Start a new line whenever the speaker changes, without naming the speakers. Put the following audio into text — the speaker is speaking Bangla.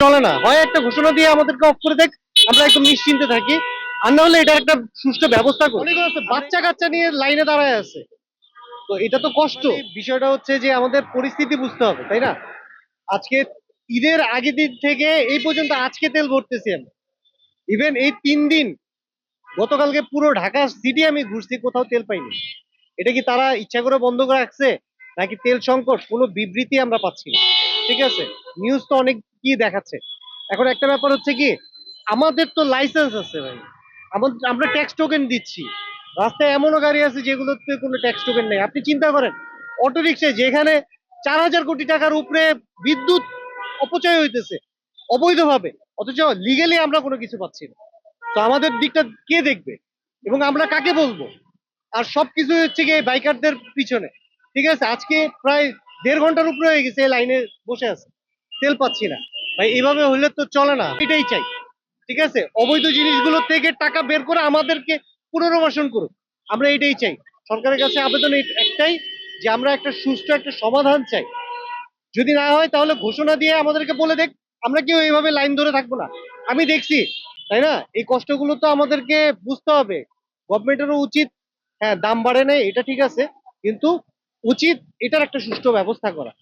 চলে না, হয় একটা ঘোষণা দিয়ে আমাদেরকে অফ করে দেখ, আমরা একদম নিশ্চিন্তে থাকি, আর না হলে এটার একটা সুষ্ঠু ব্যবস্থা করি। অনেকে আছে বাচ্চা কাচ্চা নিয়ে লাইনে দাঁড়ায় আছে, তো এটা তো কষ্ট। বিষয়টা হচ্ছে যে আমাদের পরিস্থিতি বুঝতে হবে, তাই না? আজকে ঈদের আগের দিন থেকে এই পর্যন্ত আজকে তেল ভরতেছি আমি। ইভেন এই 3 দিন, গতকালকে পুরো ঢাকা সিটি আমি ঘুরছি, কোথাও তেল পাইনি। এটা কি তারা ইচ্ছা করে বন্ধ করে রাখছে, নাকি তেল সংকট? কোনো বিবৃতি আমরা পাচ্ছি না। ঠিক আছে, নিউজ তো অনেক কি দেখাচ্ছে। এখন একটা ব্যাপার হচ্ছে কি, আমাদের তো লাইসেন্স আছে ভাই, আমরা ট্যাক্স টোকেন দিচ্ছি। রাস্তায় এমনও গাড়ি আছে যেগুলোতে কোনো ট্যাক্স টোকেন নেই। আপনি চিন্তা করেন, অটো রিক্সায় যেখানে 4,000 কোটি টাকার উপরে বিদ্যুৎ অপচয় হইতেছে অবৈধভাবে, অথচ লিগেলি আমরা কোনো কিছু পাচ্ছি না। তো আমাদের দিকটা কে দেখবে, এবং আমরা কাকে বলবো? আর সবকিছু হচ্ছে গিয়ে বাইকারদের পিছনে। ঠিক আছে, আজকে প্রায় 1.5 ঘন্টার উপরে হয়ে গেছে এই লাইনে বসে আছে, তেল পাচ্ছি না। ভাই এভাবে হলে তো চলে না, এটাই চাই। ঠিক আছে, অবৈধ জিনিসগুলো থেকে টাকা বের করে আমাদেরকে পুনর্বাসন করুক, আমরা এটাই চাই। সরকারের কাছে আবেদন একটাই, যে আমরা একটা সুষ্ঠু একটা সমাধান চাই। যদি না হয় তাহলে ঘোষণা দিয়ে আমাদেরকে বলে দেখ, আমরা কেউ এইভাবে লাইন ধরে থাকবো না। আমি দেখছি, তাই না? এই কষ্টগুলো তো আমাদেরকে বুঝতে হবে। গভর্নমেন্টেরও উচিত, হ্যাঁ দাম বাড়ে নাই এটা ঠিক আছে, কিন্তু উচিত এটার একটা সুষ্ঠু ব্যবস্থা করা।